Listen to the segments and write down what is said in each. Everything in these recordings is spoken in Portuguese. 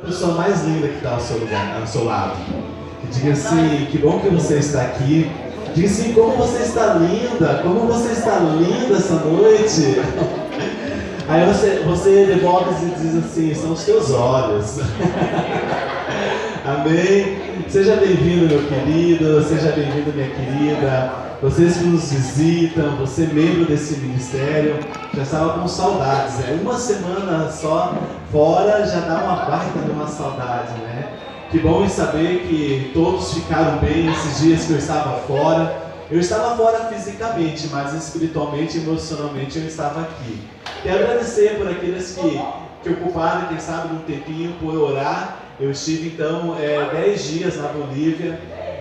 A pessoa mais linda que está ao seu lado. Que diga assim, que bom que você está aqui. Diga assim, como você está linda essa noite. Aí você devolve e diz assim, são os teus olhos. Amém? Seja bem-vindo, meu querido, seja bem-vindo, minha querida. Vocês que nos visitam, você membro desse ministério, já estava com saudades, né? Uma semana só fora já dá uma baita de uma saudade, né? Que bom em saber que todos ficaram bem esses dias que eu estava fora. Eu estava fora fisicamente, mas espiritualmente e emocionalmente eu estava aqui. Quero agradecer por aqueles que ocuparam, quem sabe, um tempinho por orar. Eu estive então 10 dias na Bolívia.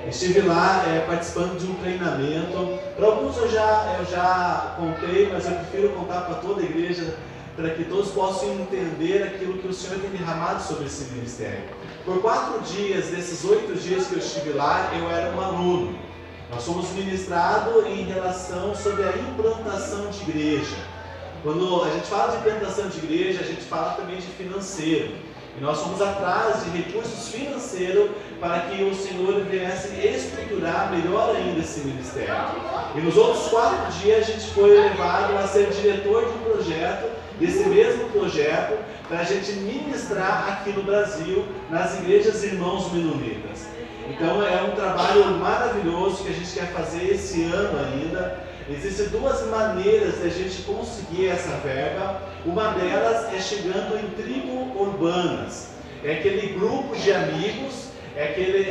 Estive lá participando de um treinamento. Para alguns eu já contei, mas eu prefiro contar para toda a igreja, para que todos possam entender aquilo que o Senhor tem derramado sobre esse ministério. Por 4 dias, desses 8 dias que eu estive lá, eu era um aluno. Nós fomos ministrados em relação sobre a implantação de igreja. Quando a gente fala de implantação de igreja, a gente fala também de financeiro. E nós fomos atrás de recursos financeiros para que o Senhor viesse estruturar melhor ainda esse ministério. E nos outros 4 dias a gente foi levado a ser diretor de um projeto, desse mesmo projeto, para a gente ministrar aqui no Brasil, nas igrejas Irmãos Menonitas. Então é um trabalho maravilhoso que a gente quer fazer esse ano ainda. Existem 2 maneiras de a gente conseguir essa verba. Uma delas é chegando em tribos urbanas. É aquele grupo de amigos, aquele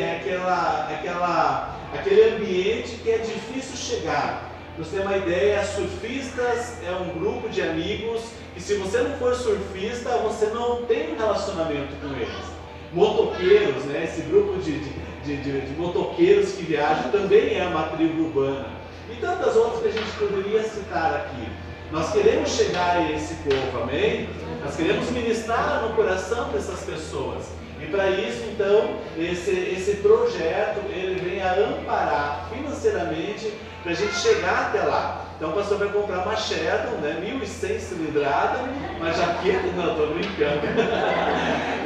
ambiente que é difícil chegar. Para você ter uma ideia, surfistas é um grupo de amigos que, se você não for surfista, você não tem um relacionamento com eles. Motoqueiros, né? Esse grupo de motoqueiros que viajam também é uma tribo urbana. E tantas outras que a gente poderia citar aqui. Nós queremos chegar a esse povo, amém? Nós queremos ministrar no coração dessas pessoas. E para isso, então, esse projeto, ele vem a amparar financeiramente para a gente chegar até lá. Então o pastor vai comprar uma Shadow, né, 1.100 cilindrada, uma jaqueta, não, estou brincando.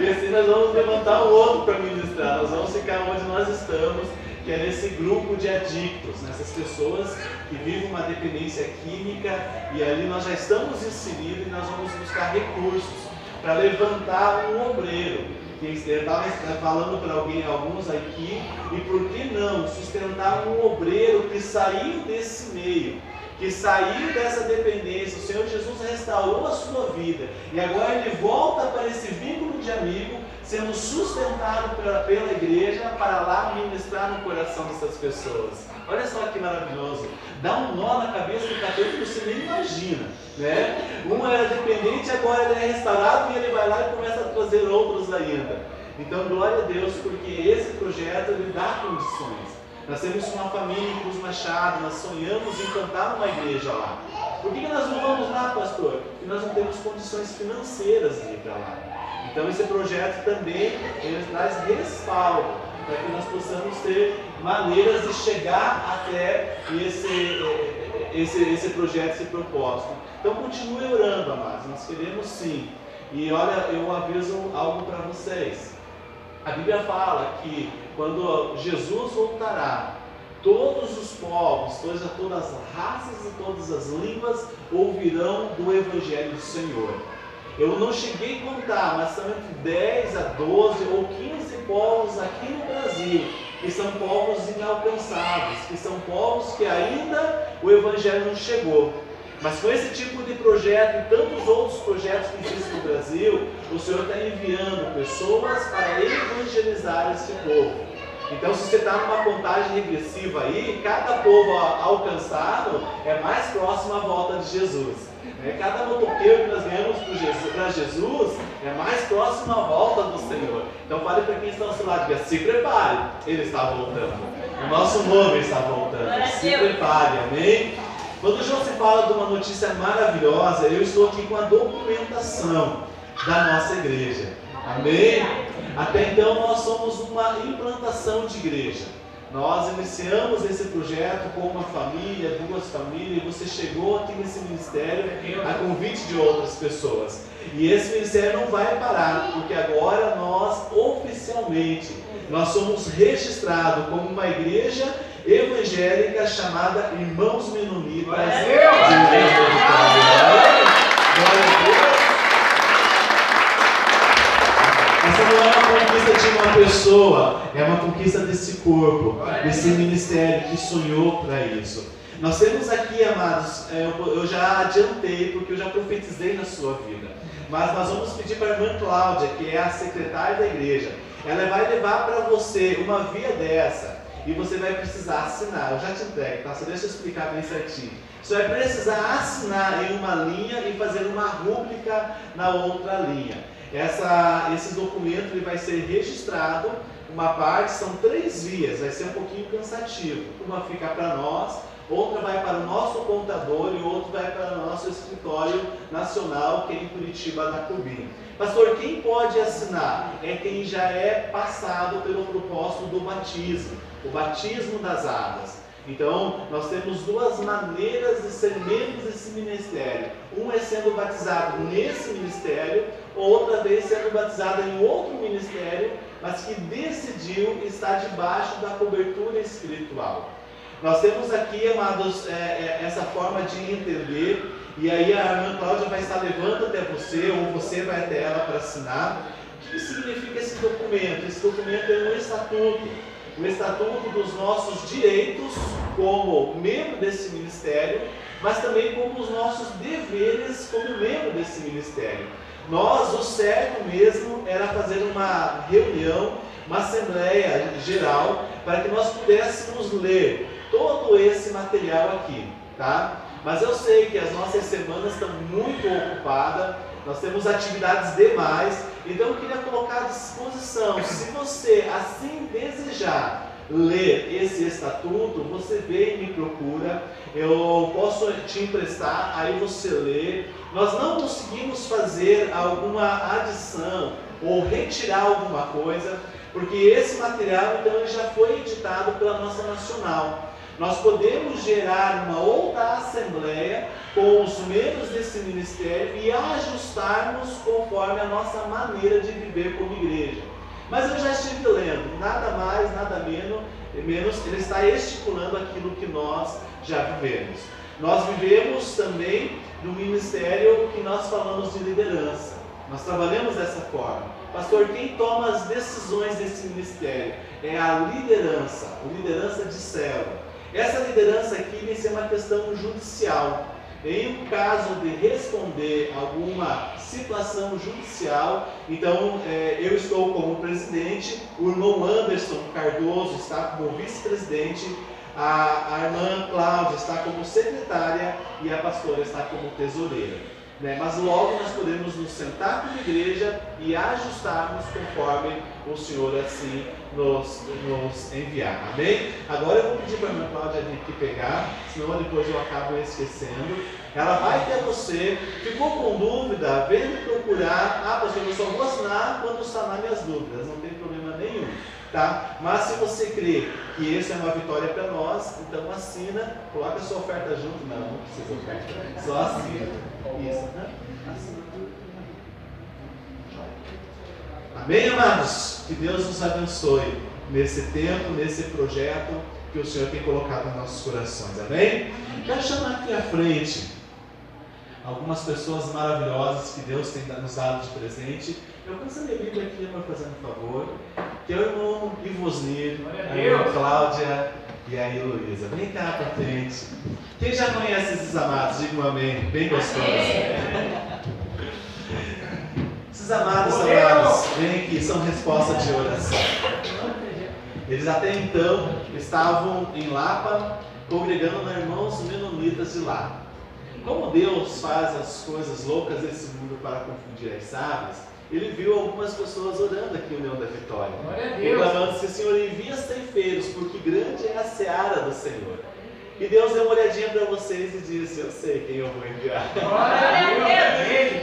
E assim nós vamos levantar um outro para ministrar, nós vamos ficar onde nós estamos, que é nesse grupo de adictos, nessas pessoas que vivem uma dependência química, e ali nós já estamos inseridos e nós vamos buscar recursos para levantar um obreiro. Eu estava falando para alguns aqui, e por que não sustentar um obreiro que saiu desse meio, que saiu dessa dependência. O Senhor Jesus restaurou a sua vida, e agora ele volta para esse vínculo de amigo, sendo sustentado pela igreja para lá ministrar no coração dessas pessoas. Olha só que maravilhoso, dá um nó na cabeça do capeta que você nem imagina, né? Um era dependente, agora ele é restaurado e ele vai lá e começa a trazer outros ainda. Então glória a Deus, porque esse projeto ele dá condições. Nós temos uma família em Cruz Machado, nós sonhamos em plantar uma igreja lá. Por que nós não vamos lá, pastor? Porque nós não temos condições financeiras de ir para lá. Então esse projeto também ele traz respaldo para que nós possamos ter maneiras de chegar até esse projeto, esse propósito. Então continue orando, amados, nós queremos sim. E olha, eu aviso algo para vocês. A Bíblia fala que quando Jesus voltará, todos os povos, todas as raças e todas as línguas ouvirão do Evangelho do Senhor. Eu não cheguei a contar, mas são entre 10 a 12 ou 15 povos aqui no Brasil, que são povos inalcançáveis, que são povos que ainda o Evangelho não chegou. Mas com esse tipo de projeto e tantos outros projetos que existem no Brasil, o Senhor está enviando pessoas para evangelizar esse povo. Então, se você está numa contagem regressiva aí, cada povo alcançado é mais próximo à volta de Jesus. Cada motoqueiro que nós ganhamos para Jesus é mais próximo à volta do Senhor. Então, fale para quem está ao seu lado, diga, se prepare, Ele está voltando. O nosso nome está voltando. Se prepare, amém? Quando o João se fala de uma notícia maravilhosa, eu estou aqui com a documentação da nossa igreja. Amém? Até então nós somos uma implantação de igreja. Nós iniciamos esse projeto com uma família, 2 famílias, e você chegou aqui nesse ministério a convite de outras pessoas. E esse ministério não vai parar, porque agora nós oficialmente. Nós somos registrados como uma igreja evangélica chamada Irmãos Menonitas. Glória a Deus! Essa não é uma conquista de uma pessoa, é uma conquista desse corpo, desse ministério que sonhou para isso. Nós temos aqui, amados, eu já adiantei, porque eu já profetizei na sua vida, mas nós vamos pedir para a irmã Cláudia, que é a secretária da igreja, ela vai levar para você uma via dessa, e você vai precisar assinar. Eu já te entrego, tá? Só deixa eu explicar bem certinho. Você vai precisar assinar em uma linha e fazer uma rúbrica na outra linha. Esse documento ele vai ser registrado, uma parte, são 3 vias, vai ser um pouquinho cansativo. Uma fica para nós, outra vai para o nosso contador e outra vai para o nosso escritório nacional, que é em Curitiba, na Cubinha. Pastor, quem pode assinar? É quem já é passado pelo propósito do batismo, o batismo das águas. Então, nós temos 2 maneiras de ser membros desse ministério. Um é sendo batizado nesse ministério, outra vez sendo batizado em outro ministério, mas que decidiu estar debaixo da cobertura espiritual. Nós temos aqui, amados, essa forma de entender, e aí a irmã Cláudia vai estar levando até você, ou você vai até ela para assinar. O que significa esse documento? Esse documento é um estatuto. O estatuto dos nossos direitos como membro desse ministério, mas também como os nossos deveres como membro desse ministério. Nós, o certo mesmo era fazer uma reunião, uma assembleia geral, para que nós pudéssemos ler todo esse material aqui, tá? Mas eu sei que as nossas semanas estão muito ocupadas, nós temos atividades demais, então eu queria colocar à disposição, se você assim desejar ler esse estatuto, você vem e me procura, eu posso te emprestar, aí você lê. Nós não conseguimos fazer alguma adição ou retirar alguma coisa, porque esse material então ele já foi editado pela nossa nacional. Nós podemos gerar uma outra assembleia com os membros desse ministério e ajustarmos conforme a nossa maneira de viver como igreja. Mas eu já estive lendo, nada mais, nada menos, ele está estipulando aquilo que nós já vivemos. Nós vivemos também no ministério que nós falamos de liderança. Nós trabalhamos dessa forma. Pastor, quem toma as decisões desse ministério é a liderança de célula. Essa liderança aqui vai ser uma questão judicial. Em caso de responder alguma situação judicial, então eu estou como presidente, o irmão Anderson Cardoso está como vice-presidente, a irmã Cláudia está como secretária e a pastora está como tesoureira. Mas logo nós podemos nos sentar como igreja e ajustarmos conforme o Senhor assim nos enviar. Amém? Agora eu vou pedir para a irmã Cláudia vir aqui pegar, senão depois eu acabo esquecendo. Ela vai até você, ficou com dúvida, vem me procurar. Ah, pastor, eu só vou assinar quando sanar minhas dúvidas, não tem problema nenhum. Tá? Mas se você crê que isso é uma vitória para nós, então assina, coloca a sua oferta junto. Não precisa oferta, só assina. Isso, né? Assina. Amém, amados? Que Deus nos abençoe nesse tempo, nesse projeto que o Senhor tem colocado nos nossos corações. Amém? Quero chamar aqui à frente algumas pessoas maravilhosas que Deus tem nos dado de presente. Eu canso minha Bíblia aqui, irmão, fazendo um favor. Que é o irmão Ivosnir, a irmã Cláudia e a Heloísa. Vem cá para frente. Quem já conhece esses amados, diga um amém. Bem gostoso. Esses amados, vem aqui, são resposta de oração. Eles até então estavam em Lapa, congregando na Irmãos Menonitas de Lapa. Como Deus faz as coisas loucas desse mundo para confundir as sábias, ele viu algumas pessoas orando aqui no Leão da Vitória, clamando assim: Senhor, envia ceifeiros, porque grande é a seara do Senhor. E Deus deu uma olhadinha para vocês e disse: eu sei quem eu vou enviar.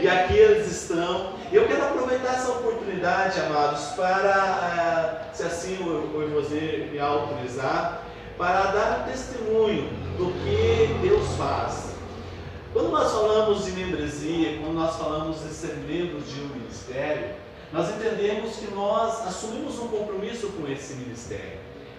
E aqui eles estão. E eu quero aproveitar essa oportunidade, amados, para, se assim o Ivosnir me autorizar, para dar um testemunho do que Deus faz. Quando nós falamos de membresia, quando nós falamos de ser membros de um ministério, nós entendemos que nós assumimos um compromisso com esse ministério.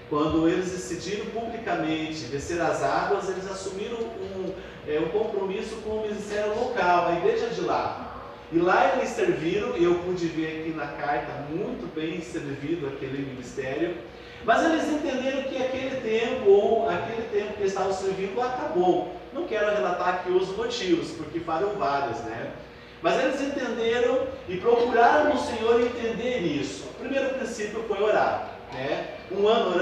Quando eles decidiram publicamente descer as águas, eles assumiram um compromisso com o ministério local, a igreja de lá. E lá eles serviram, e eu pude ver aqui na carta, muito bem servido aquele ministério. Mas eles entenderam que aquele tempo que eles estavam servindo, acabou. Não quero relatar aqui os motivos, porque foram vários, né? Mas eles entenderam e procuraram no Senhor entender isso. O primeiro princípio foi orar, né? Um ano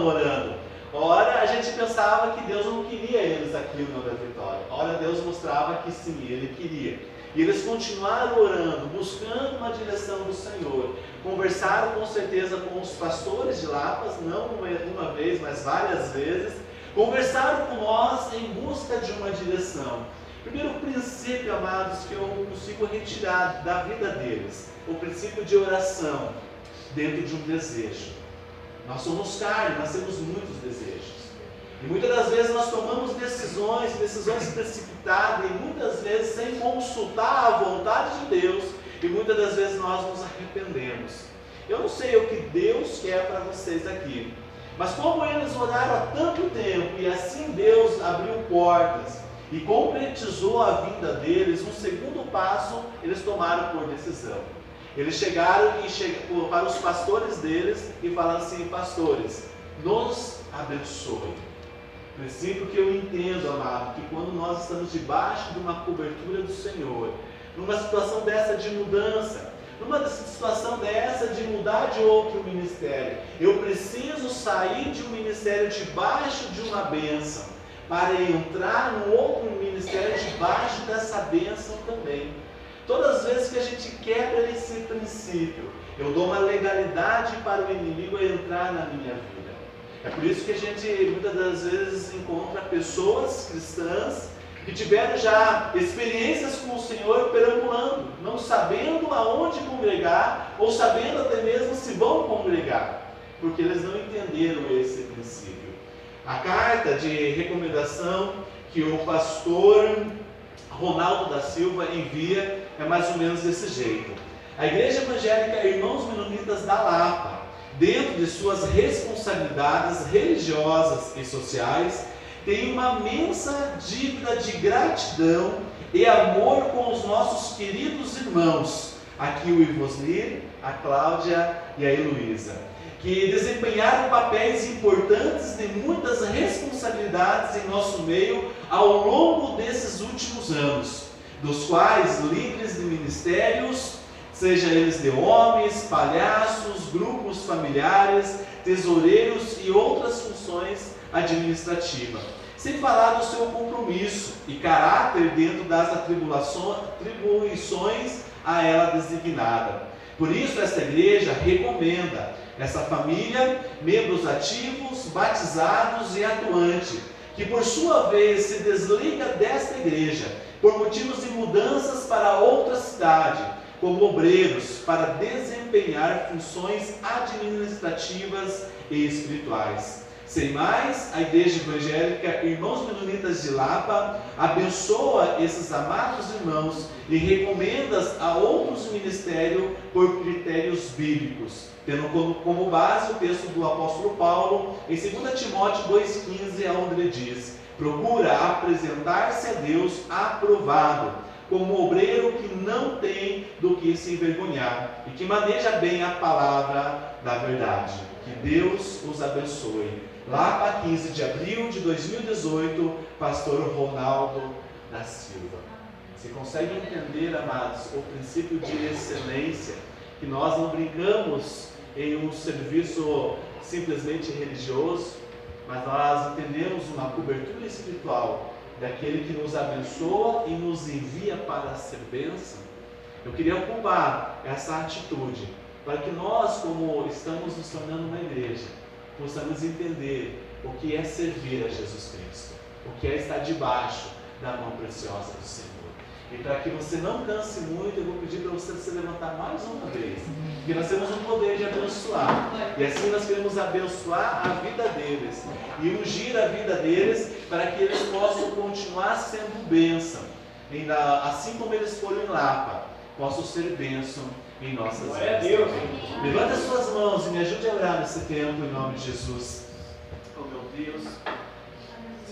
orando. Ora, a gente pensava que Deus não queria eles aqui no da Vitória. Ora, Deus mostrava que sim, Ele queria. E eles continuaram orando, buscando uma direção do Senhor. Conversaram com certeza com os pastores de Lapas, não uma vez, mas várias vezes. Conversaram com nós em busca de uma direção. Primeiro princípio, amados, que eu consigo retirar da vida deles, o princípio de oração dentro de um desejo. Nós somos carne, nós temos muitos desejos. E muitas das vezes nós tomamos decisões precipitadas e muitas vezes sem consultar a vontade de Deus, e muitas das vezes nós nos arrependemos. Eu não sei o que Deus quer para vocês aqui, mas como eles oraram há tanto tempo e assim Deus abriu portas e concretizou a vinda deles, um segundo passo eles tomaram por decisão. Eles chegaram para os pastores deles e falaram assim: pastores, nos abençoe. Princípio que eu entendo, amado, que quando nós estamos debaixo de uma cobertura do Senhor, numa situação dessa de mudança, numa situação dessa de mudar de outro ministério, eu preciso sair de um ministério debaixo de uma bênção, para entrar num outro ministério debaixo dessa bênção também. Todas as vezes que a gente quebra esse princípio, eu dou uma legalidade para o inimigo entrar na minha vida. É por isso que a gente muitas das vezes encontra pessoas cristãs que tiveram já experiências com o Senhor perambulando, não sabendo aonde congregar, ou sabendo até mesmo se vão congregar, porque eles não entenderam esse princípio. A carta de recomendação que o pastor Ronaldo da Silva envia é mais ou menos desse jeito. A Igreja Evangélica Irmãos Menonitas da Lapa, dentro de suas responsabilidades religiosas e sociais, tem uma imensa dívida de gratidão e amor com os nossos queridos irmãos, aqui o Ivoslir, a Cláudia e a Heloísa, que desempenharam papéis importantes de muitas responsabilidades em nosso meio ao longo desses últimos anos, dos quais líderes de ministérios, seja eles de homens, palhaços, grupos familiares, tesoureiros e outras funções administrativas, sem falar do seu compromisso e caráter dentro das atribuições a ela designada. Por isso, esta igreja recomenda essa família, membros ativos, batizados e atuantes, que por sua vez se desliga desta igreja por motivos de mudanças para outra cidade, como obreiros, para desempenhar funções administrativas e espirituais. Sem mais, a Igreja Evangélica Irmãos Menonitas de Lapa abençoa esses amados irmãos e recomenda a outros ministérios por critérios bíblicos, tendo como base o texto do apóstolo Paulo em 2 Timóteo 2,15, onde ele diz: procura apresentar-se a Deus aprovado, como obreiro que não tem do que se envergonhar e que maneja bem a palavra da verdade. Que Deus os abençoe. Lapa, 15 de abril de 2018, pastor Ronaldo da Silva. Você consegue entender, amados, o princípio de excelência, que nós não brincamos em um serviço simplesmente religioso, mas nós entendemos uma cobertura espiritual daquele que nos abençoa e nos envia para ser bênção. Eu queria ocupar essa atitude para que nós, como estamos nos tornando uma igreja, possamos entender o que é servir a Jesus Cristo, o que é estar debaixo da mão preciosa do Senhor. E para que você não canse muito, eu vou pedir para você se levantar mais uma vez, porque nós temos um poder de abençoar, e assim nós queremos abençoar a vida deles e ungir a vida deles para que eles possam continuar sendo bênção, assim como eles foram em Lapa, possam ser bênção em nossas Glória a vidas. Deus. Levanta as suas mãos e me ajude a orar nesse tempo em nome de Jesus. Oh meu Deus,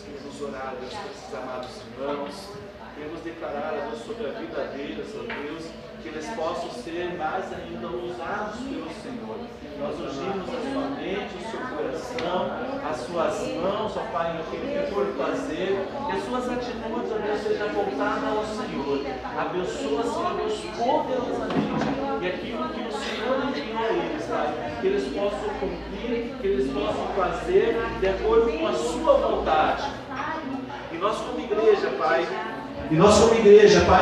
queremos orar, Deus, por esses amados irmãos. Queremos declarar, Deus, sobre a vida deles, ó Deus, que eles possam ser mais ainda usados pelo Senhor. Nós ungimos a sua mente, o seu coração, as suas mãos, ó Pai, naquilo que for fazer, que as suas atitudes, ó Deus, sejam voltadas ao Senhor. Abençoa, Senhor Deus, poderosamente. E aquilo que o Senhor enviou a eles, Pai, que eles possam cumprir, que eles possam fazer de acordo com a sua vontade. E nós como igreja, Pai,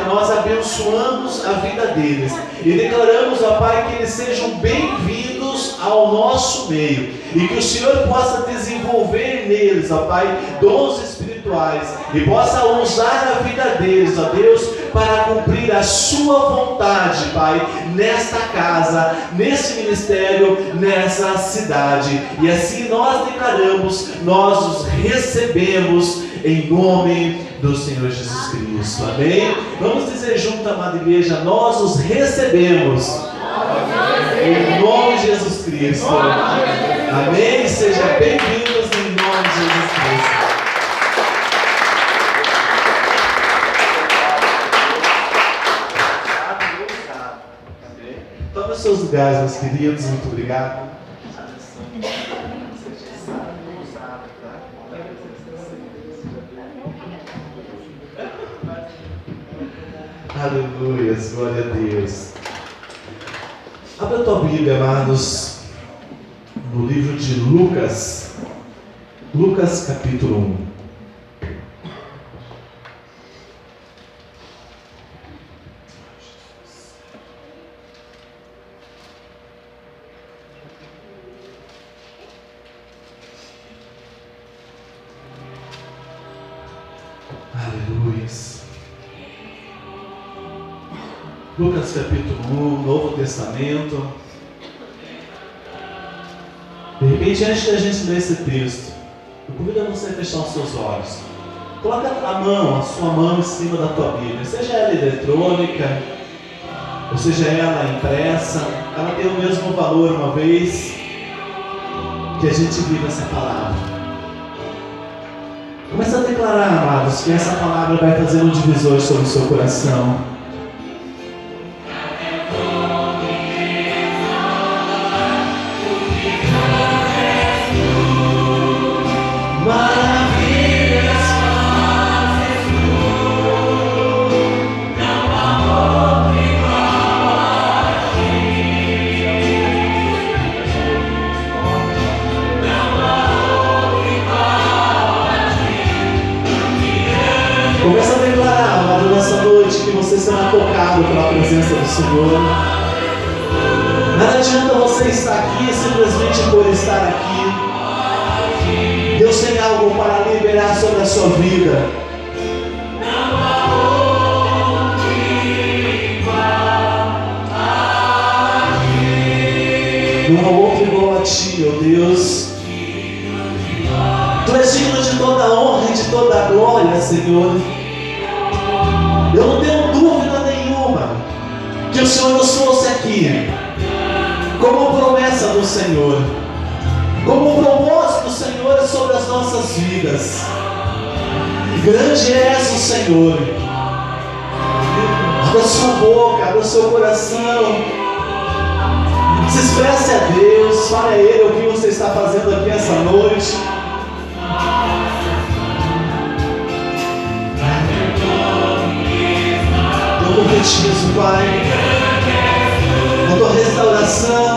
nós abençoamos a vida deles e declaramos, ó Pai, que eles sejam bem-vindos ao nosso meio e que o Senhor possa desenvolver neles, ó Pai, dons espirituais e possa usar a vida deles, ó Deus, para cumprir a sua vontade, Pai, nesta casa, nesse ministério, nessa cidade. E assim nós declaramos, nós os recebemos em nome do Senhor Jesus Cristo. Amém? Vamos dizer junto, amada igreja, nós os recebemos em nome de Jesus Cristo. Amém? Sejam bem-vindos em nome de Jesus Cristo. Tome os seus lugares, meus queridos. Muito obrigado. Aleluia, glória a Deus. Abra a tua Bíblia, amados, no livro de Lucas, Lucas capítulo 1. Aleluias. Lucas capítulo 1, Novo Testamento. De repente, antes da gente ler esse texto, eu convido a você a fechar os seus olhos. Coloca a sua mão em cima da tua Bíblia, seja ela eletrônica, ou seja ela impressa, ela tem o mesmo valor uma vez que a gente vive essa palavra. Começa a declarar, amados, que essa palavra vai fazer um divisor sobre o seu coração. Começa a declarar, amado, nessa noite que você será tocado pela presença do Senhor. Nada adianta você estar aqui simplesmente por estar aqui. Deus tem algo para liberar sobre a sua vida. Não há outro igual a ti, ó Deus. Tu és digno de toda honra e de toda glória, Senhor. Eu não tenho dúvida nenhuma que o Senhor nos trouxe aqui como promessa do Senhor, como propósito do Senhor sobre as nossas vidas. Grande és o Senhor. Abra sua boca, abra seu coração, se expresse a Deus, fale a Ele o que você está fazendo aqui essa noite. Eu profetizo, Pai, a tua restauração.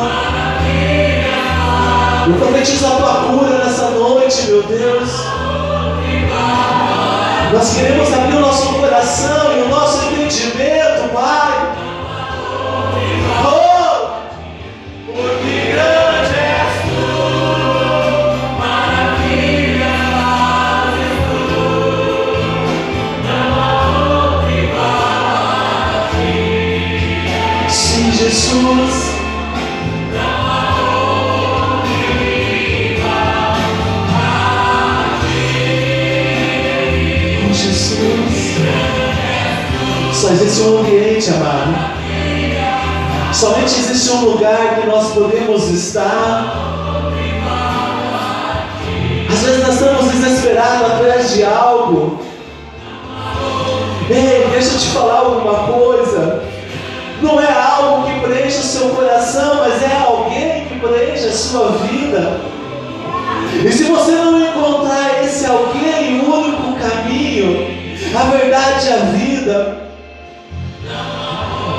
Eu profetizo a tua cura nessa noite, meu Deus. Nós queremos abrir o nosso coração e o nosso entendimento, Pai. Oh, porque grande és tu, maravilha fazes tu, não há outro igual a ti. Sim, Jesus. Só existe um ambiente, amado, Somente existe um lugar que nós podemos estar. Às vezes nós estamos desesperados atrás de algo. Ei, deixa eu te falar alguma coisa. Não é algo que preenche o seu coração, mas é alguém que preenche a sua vida. E se você não encontrar esse alguém, o único caminho, a verdade e a vida,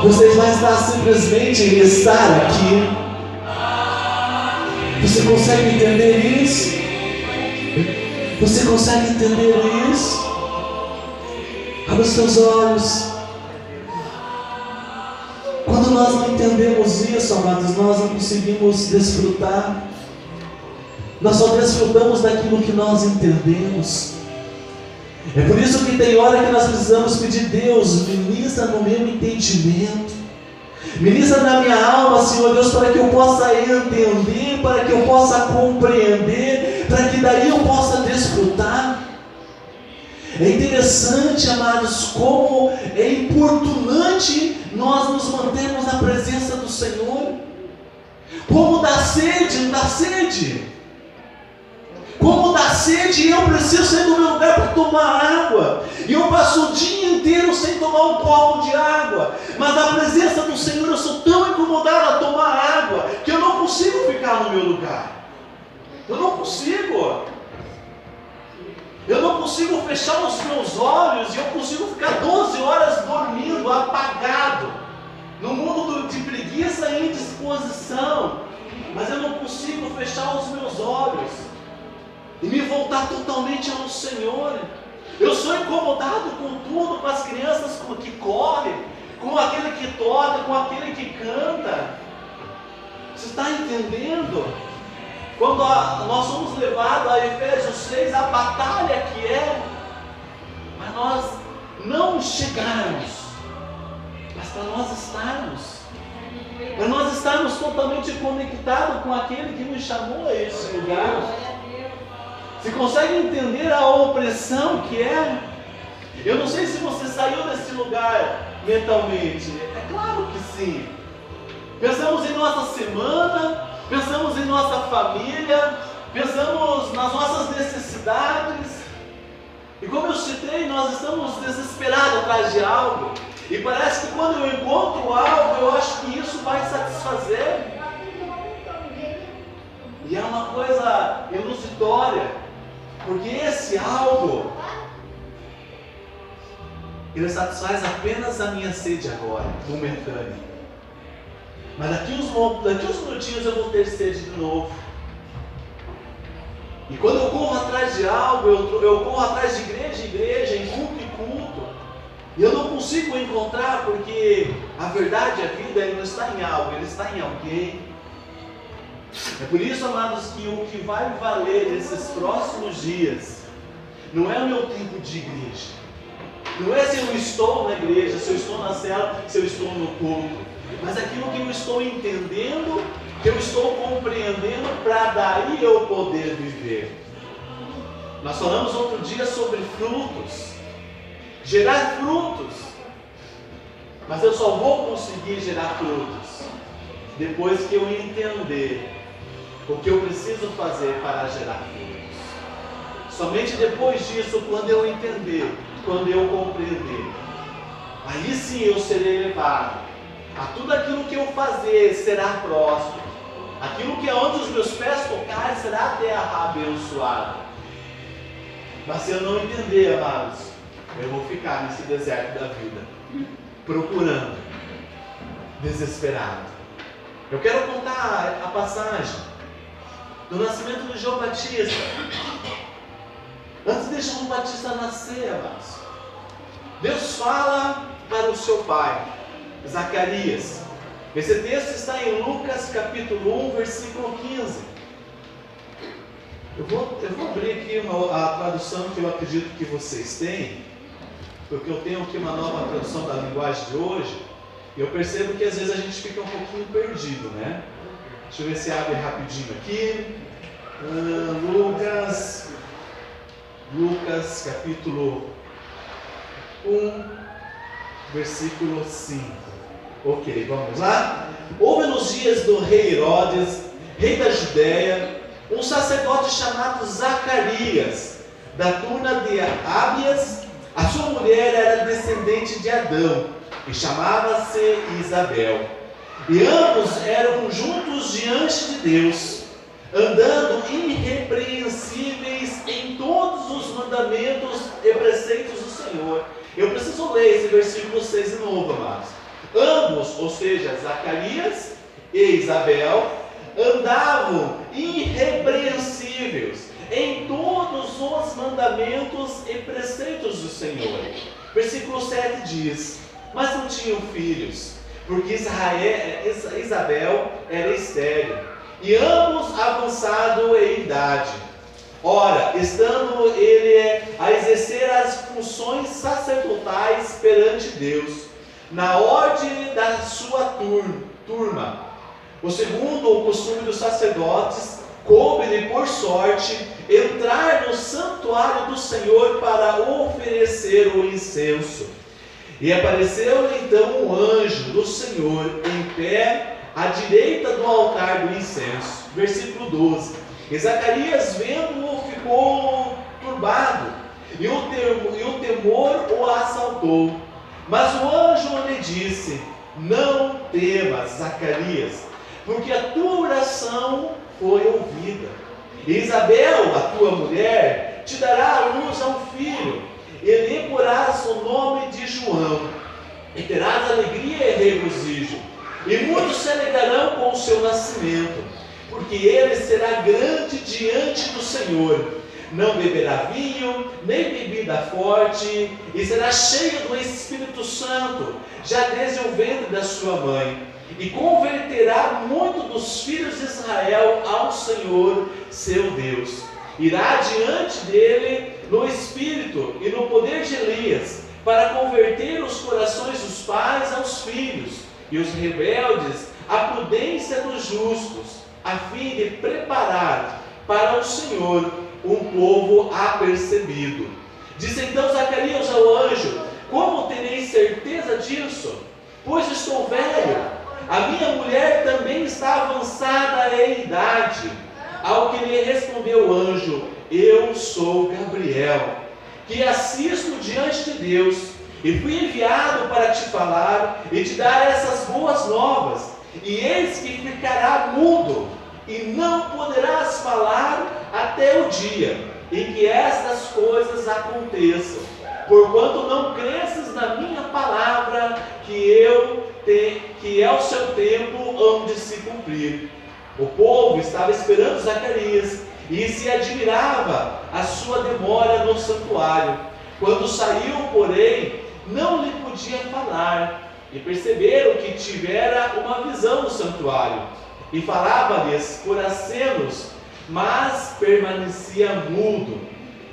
você vai estar simplesmente em estar aqui. Você consegue entender isso? Você consegue entender isso? Abra os seus olhos. Quando nós não entendemos isso, amados, nós não conseguimos desfrutar. Nós só desfrutamos daquilo que nós entendemos. É por isso que tem hora que nós precisamos pedir: Deus, ministra no meu entendimento, ministra na minha alma, Senhor Deus, para que eu possa entender, para que eu possa compreender, para que daí eu possa desfrutar. É interessante, amados, como é importunante nós nos mantermos na presença do Senhor. Como dá sede, não dá sede? Como dá sede, e eu preciso sair do meu lugar para tomar água, e eu passo o dia inteiro sem tomar um copo de água, mas na presença do Senhor eu sou tão incomodado a tomar água, que eu não consigo ficar no meu lugar. Eu não consigo fechar os meus olhos, e eu consigo ficar 12 horas dormindo, apagado, no mundo de preguiça e indisposição, mas eu não consigo fechar os meus olhos e me voltar totalmente ao Senhor. Eu sou incomodado com tudo, com as crianças que correm, com aquele que toca, com aquele que canta. Você está entendendo? Quando nós somos levados a Efésios 6, a batalha que é para nós não chegarmos, mas para nós estarmos totalmente conectados com aquele que nos chamou a esse lugar. Você consegue entender a opressão que é? Eu não sei se você saiu desse lugar mentalmente. É claro que sim. Pensamos em nossa semana, pensamos em nossa família, pensamos nas nossas necessidades. E como eu citei, nós estamos desesperados atrás de algo. E parece que quando eu encontro algo, eu acho que isso vai satisfazer. E é uma coisa ilusória. Porque esse algo, ele satisfaz apenas a minha sede agora, momentânea. Mas daqui uns minutinhos eu vou ter sede de novo. E quando eu corro atrás de algo, eu corro atrás de igreja, em culto e culto. E eu não consigo encontrar, porque a verdade, a vida, ele não está em algo, ele está em alguém. É por isso, amados, que o que vai valer nesses próximos dias não é o meu tempo de igreja, não é se eu estou na igreja, se eu estou na cela, se eu estou no culto, mas aquilo que eu estou entendendo, que eu estou compreendendo, para daí eu poder viver. Nós falamos outro dia sobre frutos, gerar frutos, mas eu só vou conseguir gerar frutos depois que eu entender o que eu preciso fazer para gerar frutos. Somente depois disso, quando eu entender, quando eu compreender, aí sim eu serei levado a tudo aquilo que eu fazer será próspero. Aquilo que é onde os meus pés tocarem será terra abençoada. Mas se eu não entender, amados, eu vou ficar nesse deserto da vida, procurando, desesperado. Eu quero contar a passagem do nascimento de João Batista. Antes de João Batista nascer, amados, Deus fala para o seu pai, Zacarias. Esse texto está em Lucas capítulo 1, versículo 15. Eu vou abrir aqui a tradução que eu acredito que vocês têm, porque eu tenho aqui uma nova tradução da linguagem de hoje, e eu percebo que às vezes a gente fica um pouquinho perdido, né? Deixa eu ver se abre rapidinho aqui. Lucas capítulo 1, versículo 5. Ok, vamos lá? Houve nos dias do rei Herodes, rei da Judéia, um sacerdote chamado Zacarias, da turma de Abias. A sua mulher era descendente de Adão e chamava-se Isabel. E ambos eram juntos diante de Deus, andando irrepreensíveis em todos os mandamentos e preceitos do Senhor. Eu preciso ler esse versículo 6 de novo, amados. Ambos, ou seja, Zacarias e Isabel, andavam irrepreensíveis em todos os mandamentos e preceitos do Senhor. Versículo 7 diz: mas não tinham filhos, porque Isabel era estéril, e ambos avançados em idade. Ora, estando ele a exercer as funções sacerdotais perante Deus, na ordem da sua turma, o segundo o costume dos sacerdotes, coube-lhe por sorte entrar no santuário do Senhor para oferecer o incenso. E apareceu-lhe então um anjo do Senhor em pé à direita do altar do incenso. Versículo 12. E Zacarias, vendo-o, ficou turbado, e o temor o assaltou. Mas o anjo lhe disse: não temas, Zacarias, porque a tua oração foi ouvida. E Isabel, a tua mulher, te dará à luz a um filho, e lhe porás o nome de João, e terás alegria e regozijo, e muitos se alegrarão com o seu nascimento, porque ele será grande diante do Senhor. Não beberá vinho, nem bebida forte, e será cheio do Espírito Santo, já desde o ventre da sua mãe. E converterá muito dos filhos de Israel ao Senhor, seu Deus. Irá diante dele no Espírito e no poder de Elias, para converter os corações dos pais aos filhos, e os rebeldes à prudência dos justos, a fim de preparar para o Senhor um povo apercebido. Disse então Zacarias ao anjo: como terei certeza disso? Pois estou velho, a minha mulher também está avançada em idade. Ao que lhe respondeu o anjo: eu sou Gabriel, que assisto diante de Deus, e fui enviado para te falar e te dar essas boas novas. E eis que ficará mudo, e não poderás falar até o dia em que estas coisas aconteçam, porquanto não cresces na minha palavra, que é o seu tempo hão de se cumprir. O povo estava esperando Zacarias e se admirava a sua demora no santuário. Quando saiu, porém, não lhe podia falar, e perceberam que tivera uma visão no santuário, e falava-lhes por acenos, mas permanecia mudo.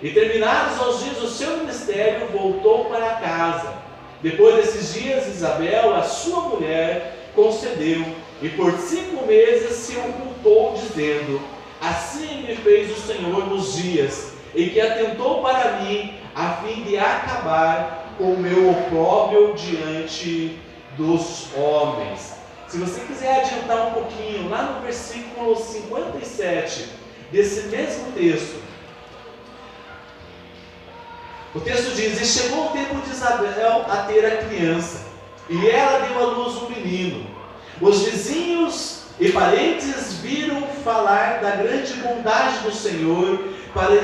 E terminados os dias do seu ministério, voltou para casa. Depois desses dias, Isabel, a sua mulher, concedeu, e por 5 meses se ocultou, dizendo: assim me fez o Senhor nos dias em que atentou para mim, a fim de acabar com o meu opróbrio diante dos homens. Se você quiser adiantar um pouquinho, lá no versículo 57 desse mesmo texto, o texto diz: e chegou o tempo de Isabel a ter a criança, e ela deu à luz um menino. Os vizinhos e parentes viram falar da grande bondade do Senhor para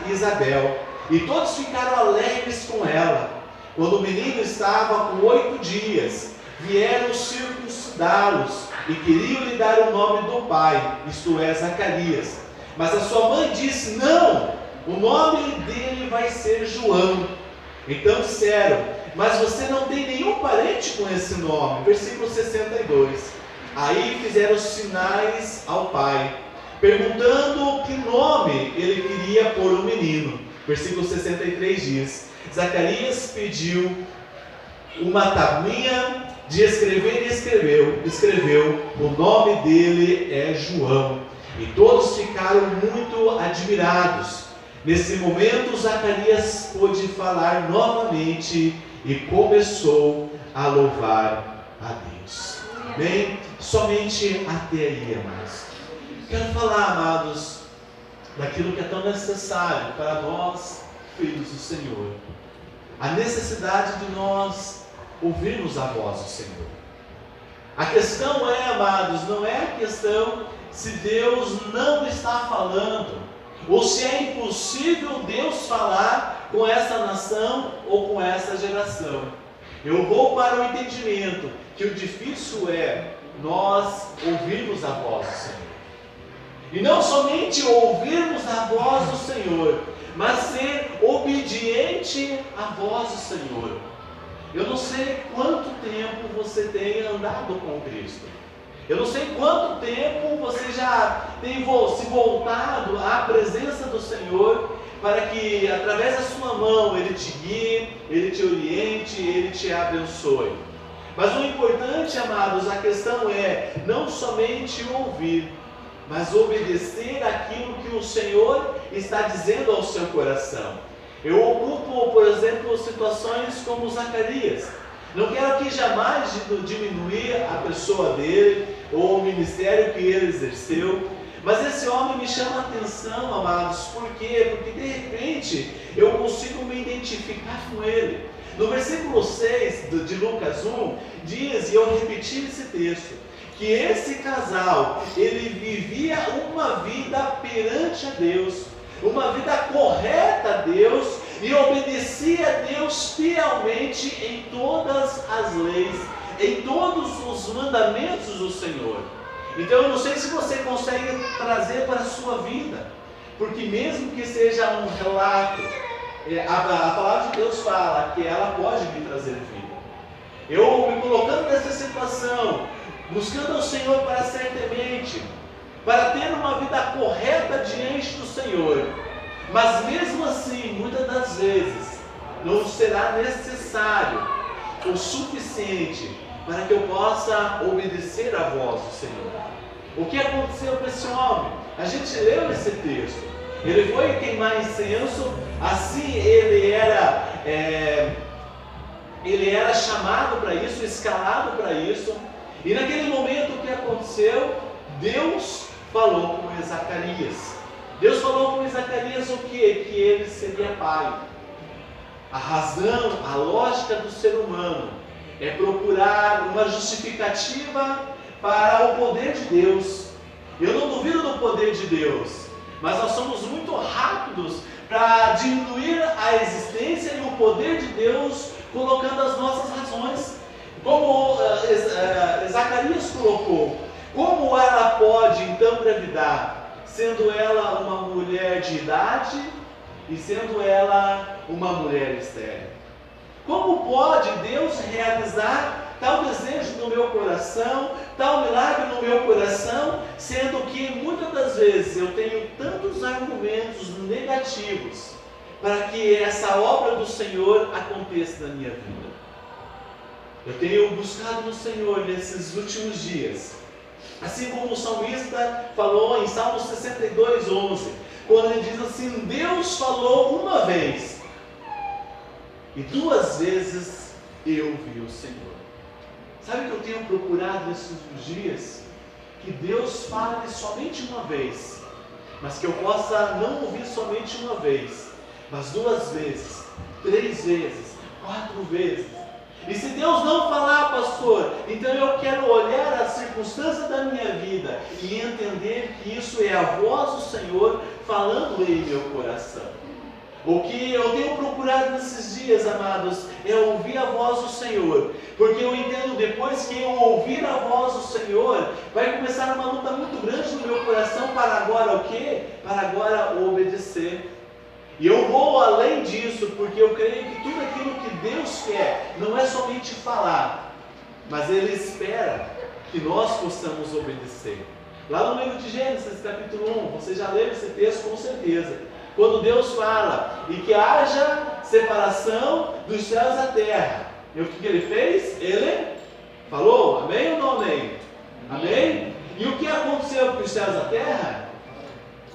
Isabel, e todos ficaram alegres com ela. Quando o menino estava com 8 dias, vieram circuncidá-los e queriam lhe dar o nome do pai, isto é, Zacarias. Mas a sua mãe disse: não, o nome dele vai ser João. Então disseram: mas você não tem nenhum parente com esse nome. Versículo 62. Aí fizeram sinais ao pai, perguntando que nome ele queria pôr o menino. Versículo 63 diz: Zacarias pediu uma tabuinha de escrever e escreveu, o nome dele é João. E todos ficaram muito admirados. Nesse momento, Zacarias pôde falar novamente e começou a louvar a Deus. Amém? somente até aí, amados. Quero falar, amados, daquilo que é tão necessário para nós, filhos do Senhor. A necessidade de nós ouvirmos a voz do Senhor. A questão é, amados, não é a questão se Deus não está falando, ou se é impossível Deus falar com essa nação ou com essa geração. Eu vou para o entendimento que o difícil é nós ouvirmos a voz do Senhor. E não somente ouvirmos a voz do Senhor, mas ser obediente à voz do Senhor. Eu não sei quanto tempo você tem andado com Cristo. Eu não sei quanto tempo você já tem se voltado à presença do Senhor, para que através da sua mão Ele te guie, Ele te oriente, Ele te abençoe. Mas o importante, amados, a questão é não somente ouvir, mas obedecer aquilo que o Senhor está dizendo ao seu coração. Eu ocupo, por exemplo, situações como Zacarias. Não quero aqui jamais diminuir a pessoa dele ou o ministério que ele exerceu, mas esse homem me chama a atenção, amados. Por quê? Porque de repente eu consigo me identificar com ele. No versículo 6 de Lucas 1, diz, e eu repeti esse texto, que esse casal, ele vivia uma vida perante a Deus, uma vida correta a Deus, e obedecia a Deus fielmente em todas as leis, em todos os mandamentos do Senhor. Então eu não sei se você consegue trazer para a sua vida, porque mesmo que seja um relato, a palavra de Deus fala que ela pode me trazer vida. Eu me colocando nessa situação, buscando ao Senhor para ser temente, para ter uma vida correta diante do Senhor, mas mesmo assim, muitas das vezes, não será necessário o suficiente para que eu possa obedecer à voz do Senhor. O que aconteceu com esse homem? A gente leu esse texto. Ele foi queimar incenso, assim ele era chamado para isso, escalado para isso. E naquele momento o que aconteceu? Deus falou com Zacarias. Deus falou com Zacarias o quê? Que ele seria pai. A razão, a lógica do ser humano é procurar uma justificativa para o poder de Deus. Eu não duvido do poder de Deus, mas nós somos muito rápidos para diminuir a existência e o poder de Deus, colocando as nossas razões. Como Zacarias colocou, como ela pode então engravidar, sendo ela uma mulher de idade e sendo ela uma mulher estéril? Como pode Deus realizar tal desejo no meu coração, tal milagre no meu coração, sendo que muitas das vezes eu tenho tantos argumentos negativos para que essa obra do Senhor aconteça na minha vida? Eu tenho buscado no Senhor nesses últimos dias, assim como o salmista falou em Salmo 62:11, quando ele diz assim: Deus falou uma vez e duas vezes eu vi o Senhor. Sabe o que eu tenho procurado nesses últimos dias? Que Deus fale somente uma vez, mas que eu possa não ouvir somente uma vez, mas duas vezes, 3 vezes, 4 vezes. E se Deus não falar, pastor, então eu quero olhar as circunstâncias da minha vida e entender que isso é a voz do Senhor falando em meu coração. O que eu tenho procurado nesses dias, amados, é ouvir a voz do Senhor, porque eu entendo, depois que eu ouvir a voz do Senhor, vai começar uma luta muito grande no meu coração para agora o quê? Para agora obedecer. E eu vou além disso, porque eu creio que tudo aquilo que Deus quer não é somente falar, mas Ele espera que nós possamos obedecer. Lá no livro de Gênesis, capítulo 1, você já leu esse texto com certeza. Quando Deus fala, e que haja separação dos céus da terra. E o que Ele fez? Ele falou, amém ou não amém? Amém? E o que aconteceu com os céus da terra?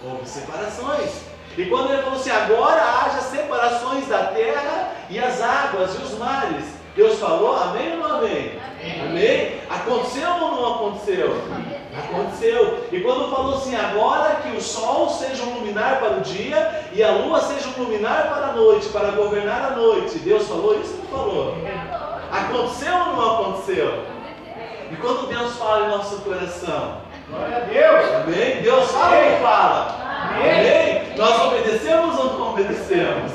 Houve separações. E quando Ele falou assim, agora haja separações da terra e as águas e os mares, Deus falou, amém ou não amém? Amém? Aconteceu ou não aconteceu? Aconteceu. E quando falou assim, agora que o sol seja um luminar para o dia e a lua seja um luminar para a noite, para governar a noite. Deus falou isso ou não falou? Aconteceu ou não aconteceu? E quando Deus fala em nosso coração? Glória a Deus. Amém? Deus fala ou não fala? Amém? Nós obedecemos ou não obedecemos?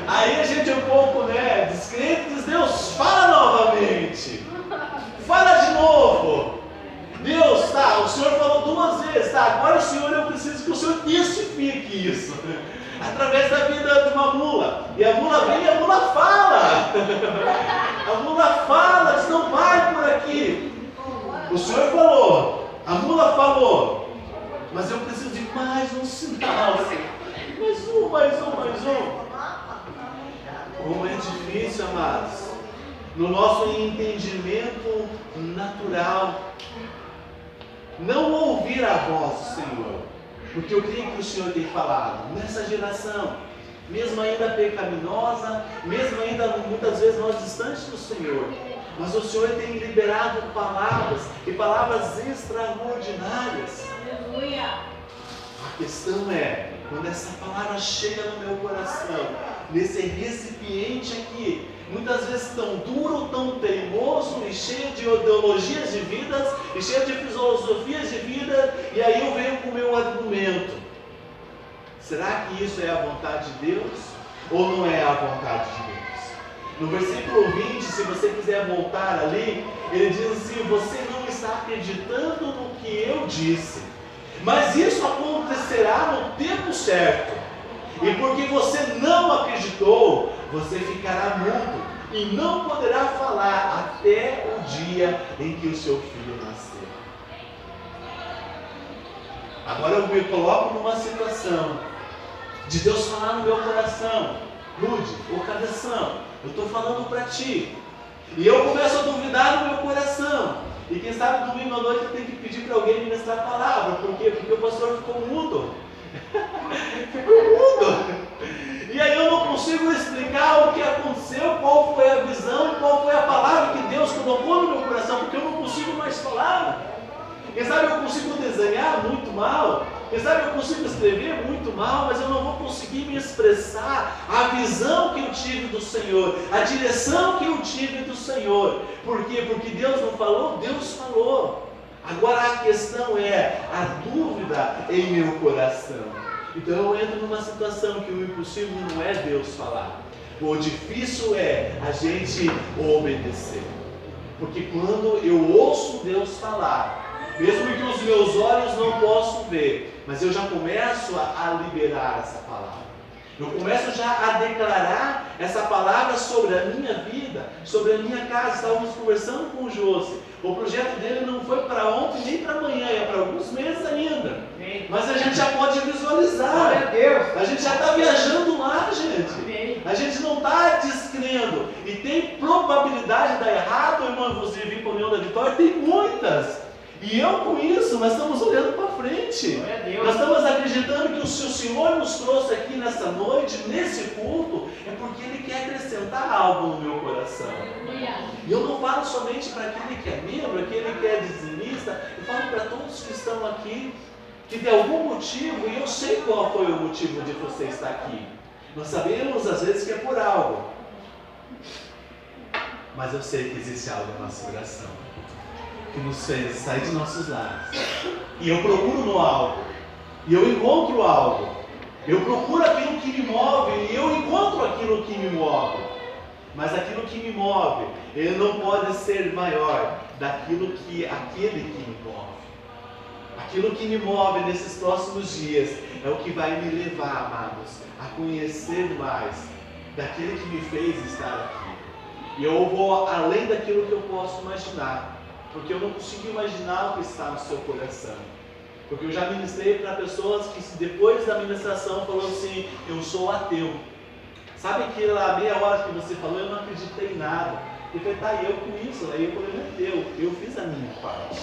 Aí a gente é um pouco, descrente, diz, Deus, fala novamente. Fala de novo. Deus, tá, o Senhor falou 2 vezes, tá, agora Senhor, eu preciso que o Senhor testifique isso. Através da vida de uma mula. E a mula vem e a mula fala. A mula fala, diz, não vai por aqui. O Senhor falou, a mula falou, mas eu preciso de mais um sinal. Mais um. Como é difícil, amados, no nosso entendimento natural, não ouvir a voz do Senhor, porque eu creio que o Senhor tem falado nessa geração, mesmo ainda pecaminosa, mesmo ainda muitas vezes nós distantes do Senhor, mas o Senhor tem liberado palavras, e palavras extraordinárias. Aleluia! A questão é, quando essa palavra chega no meu coração, nesse recipiente aqui, muitas vezes tão duro, tão teimoso e cheio de ideologias de vidas e cheio de filosofias de vida, e aí eu venho com o meu argumento. Será que isso é a vontade de Deus ou não é a vontade de Deus? No versículo 20, se você quiser voltar ali, ele diz assim, você não está acreditando no que eu disse, mas isso acontecerá no tempo certo. E porque você não acreditou, você ficará mudo e não poderá falar até o dia em que o seu filho nascer. Agora eu me coloco numa situação de Deus falar no meu coração, Lude, ô cabeção, eu estou falando para ti. E eu começo a duvidar no meu coração. E quem sabe domingo à noite eu tenho que pedir para alguém ministrar a palavra. Por quê? Porque o pastor ficou mudo. Ficou mudo. E aí eu não consigo explicar o que aconteceu, qual foi a visão, qual foi a palavra que Deus colocou no meu coração, porque eu não consigo mais falar. Quem sabe eu consigo desenhar muito mal, quem sabe eu consigo escrever muito mal, mas eu não vou conseguir me expressar a visão que eu tive do Senhor, a direção que eu tive do Senhor. Por quê? Porque Deus não falou? Deus falou. Agora a questão é a dúvida em meu coração. Então eu entro numa situação que o impossível não é Deus falar. O difícil é a gente obedecer. Porque quando eu ouço Deus falar, mesmo que os meus olhos não possam ver, mas eu já começo a liberar essa palavra. Eu começo já a declarar essa palavra sobre a minha vida, sobre a minha casa. Estávamos conversando com o Josi. O projeto dele não foi para ontem nem para amanhã, é para alguns meses ainda. Mas a gente já pode visualizar. Glória a Deus. A gente já está viajando lá, gente. A gente não está descrendo. E tem probabilidade de dar errado, irmão, você vir para a União da Vitória? Tem muitas. E eu com isso, nós estamos olhando para frente. Nós estamos acreditando que se o Senhor nos trouxe aqui nessa noite, nesse culto, é porque Ele quer acrescentar algo no meu coração. E eu não falo somente para aquele que é membro, aquele que é dizimista, eu falo para todos que estão aqui, que de algum motivo, e eu sei qual foi o motivo de você estar aqui. Nós sabemos às vezes que é por algo, mas eu sei que existe algo na nossa oração que nos fez sair de nossos lares. E eu procuro no algo, e eu encontro algo. Eu procuro aquilo que me move, e eu encontro aquilo que me move. Mas aquilo que me move, ele não pode ser maior daquilo que aquele que me move. Aquilo que me move nesses próximos dias é o que vai me levar, amados, a conhecer mais daquele que me fez estar aqui. E eu vou além daquilo que eu posso imaginar. Porque eu não consigo imaginar o que está no seu coração. Porque eu já ministrei para pessoas que depois da ministração falou assim, eu sou ateu. Sabe aquela meia hora que você falou, eu não acreditei em nada. Eu falei, tá, eu com isso, aí o problema é teu, eu fiz a minha parte.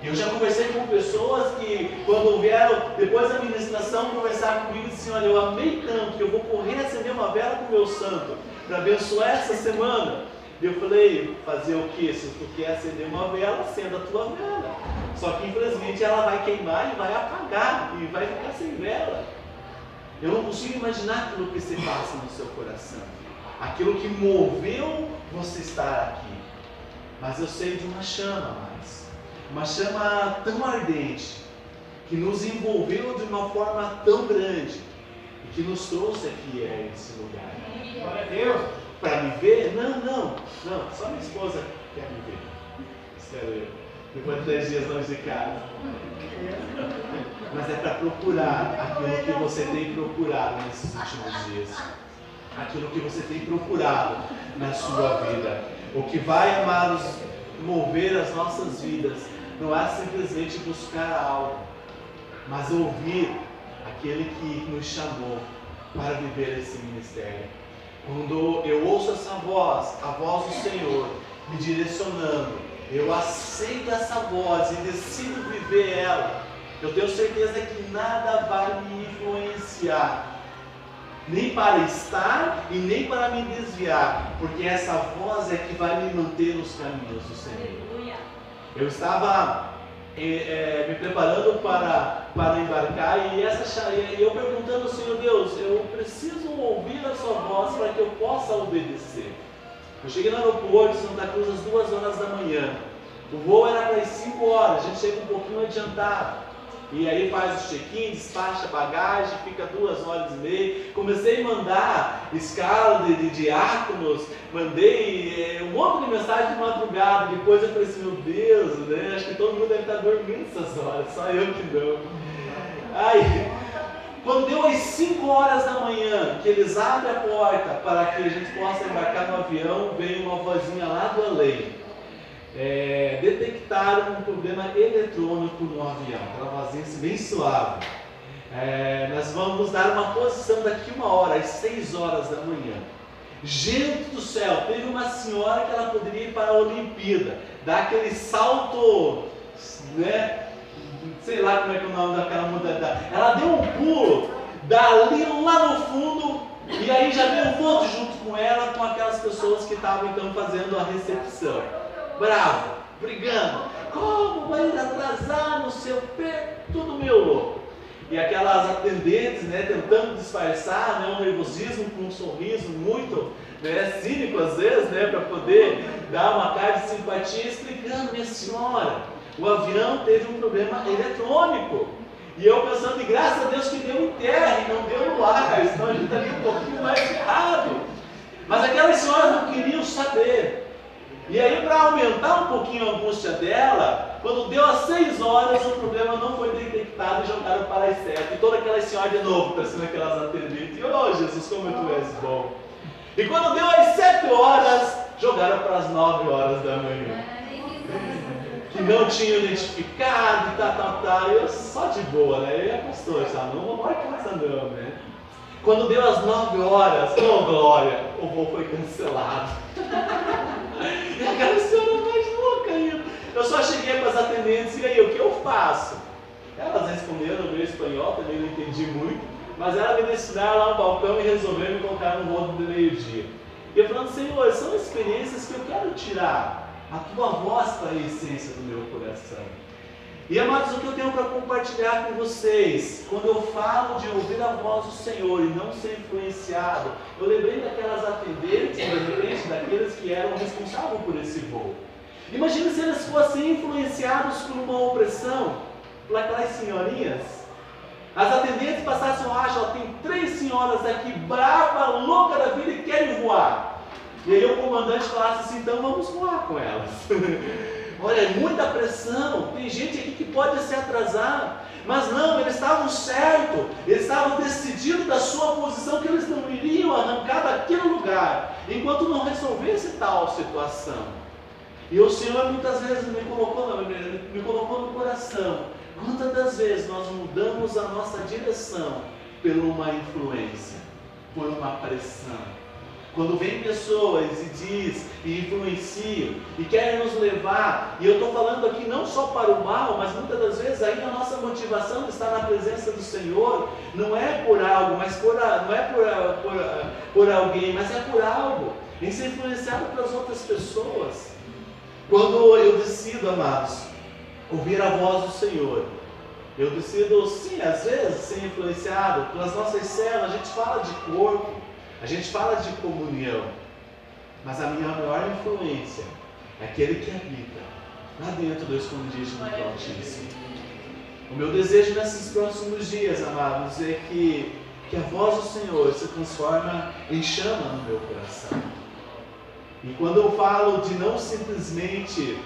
Eu já conversei com pessoas que, quando vieram depois da ministração, conversar comigo e disseram: olha, eu amei tanto que eu vou correr acender uma vela com o meu santo para abençoar essa semana. E eu falei: fazer o que? Se tu quer acender uma vela, acenda a tua vela. Só que infelizmente ela vai queimar e vai apagar e vai ficar sem vela. Eu não consigo imaginar aquilo que se passa no seu coração, aquilo que moveu você estar aqui. Mas eu sei de uma chama mais, uma chama tão ardente, que nos envolveu de uma forma tão grande e que nos trouxe aqui a esse lugar. Glória a Deus. Para me ver? Não, só minha esposa quer me ver. Espero eu. Depois de 10 dias longe de casa. Mas é para procurar aquilo que você tem procurado nesses últimos dias. Aquilo que você tem procurado na sua vida. O que vai, amados, mover as nossas vidas não é simplesmente buscar algo, mas ouvir aquele que nos chamou para viver esse ministério. Quando eu ouço essa voz, a voz do Senhor me direcionando, eu aceito essa voz e decido viver ela, eu tenho certeza que nada vai me influenciar, nem para estar e nem para me desviar, porque essa voz é que vai me manter nos caminhos do Senhor. Eu estava me preparando para embarcar e eu perguntando ao Senhor: Deus, eu preciso ouvir a sua voz para que eu possa obedecer. Eu cheguei no aeroporto de Santa Cruz às 2 horas da manhã. O voo era para as 5 horas, a gente chega um pouquinho adiantado. E aí faz o check-in, despacha a bagagem, fica 2 horas e meia. Comecei a mandar escala de diáconos, mandei um monte de mensagem de madrugada. Depois eu falei assim: meu Deus, né? Acho que todo mundo deve estar dormindo essas horas, só eu que não. Aí, quando deu as 5 horas da manhã, que eles abrem a porta para que a gente possa embarcar no avião, veio uma vozinha lá do além. Detectaram um problema eletrônico no avião, aquela vozinha bem suave. Nós vamos dar uma posição daqui 1 hora, às 6 horas da manhã. Gente do céu, teve uma senhora que ela poderia ir para a Olimpíada, dar aquele salto, né? Sei lá como é que é o nome daquela modalidade. Ela deu um pulo dali lá no fundo, e aí já veio um monte junto com ela, com aquelas pessoas que estavam então fazendo a recepção. Bravo, brigando, como vai atrasar no seu pé, tudo meio louco. E aquelas atendentes, né, tentando disfarçar, né, um nervosismo com um sorriso muito, né, cínico às vezes, né, para poder dar uma cara de simpatia, explicando: minha senhora, o avião teve um problema eletrônico. E eu pensando, e graças a Deus que deu em terra e não deu no ar, senão a gente estaria um pouquinho mais errado. Mas aquelas senhoras não queriam saber. E aí, para aumentar um pouquinho a angústia dela, quando deu às 6 horas, o problema não foi detectado e jogaram para as 7. E todas aquelas senhoras de novo, parecendo aquelas atendentes. E oh, Jesus, como tu és bom. E quando deu às 7 horas, jogaram para as 9 horas da manhã. Que não tinham identificado, e eu só de boa, né? Eu e a pastora, sabe? Não vou para casa não, né? Quando deu às 9 horas, oh glória, o voo foi cancelado. E aquela senhora mais louca ainda. Eu só cheguei para as atendentes: e aí, o que eu faço? Elas responderam no meu espanhol, também não entendi muito, mas elas me ensinaram lá no balcão e resolveram me colocar no voo do meio-dia. E eu falando: Senhor, são experiências que eu quero tirar a tua voz para a essência do meu coração. E amados, o que eu tenho para compartilhar com vocês, quando eu falo de ouvir a voz do Senhor e não ser influenciado, eu lembrei daquelas atendentes, de repente, daqueles que eram responsáveis por esse voo. Imagina se eles fossem influenciados por uma opressão, por aquelas senhorinhas. As atendentes passassem: ó, tem 3 senhoras aqui, brava, louca da vida e querem voar. E aí o comandante falasse assim: então vamos voar com elas. Olha, é muita pressão, tem gente aqui que pode se atrasar. Mas não, eles estavam certos, eles estavam decididos da sua posição, que eles não iriam arrancar daquele lugar, enquanto não resolvesse tal situação. E o Senhor muitas vezes me colocou no coração: quantas das vezes nós mudamos a nossa direção por uma influência, por uma pressão? Quando vem pessoas e diz, e influenciam, e querem nos levar, e eu estou falando aqui não só para o mal, mas muitas das vezes ainda a nossa motivação de estar na presença do Senhor não é por algo, mas não é por alguém, mas é por algo, em ser influenciado pelas outras pessoas. Quando eu decido, amados, ouvir a voz do Senhor, eu decido, sim, às vezes, ser influenciado pelas nossas células. A gente fala de corpo, a gente fala de comunhão, mas a minha maior influência é aquele que habita lá dentro do esconderijo do Altíssimo. O meu desejo nesses próximos dias, amados, é que a voz do Senhor se transforma em chama no meu coração. E quando eu falo de não simplesmente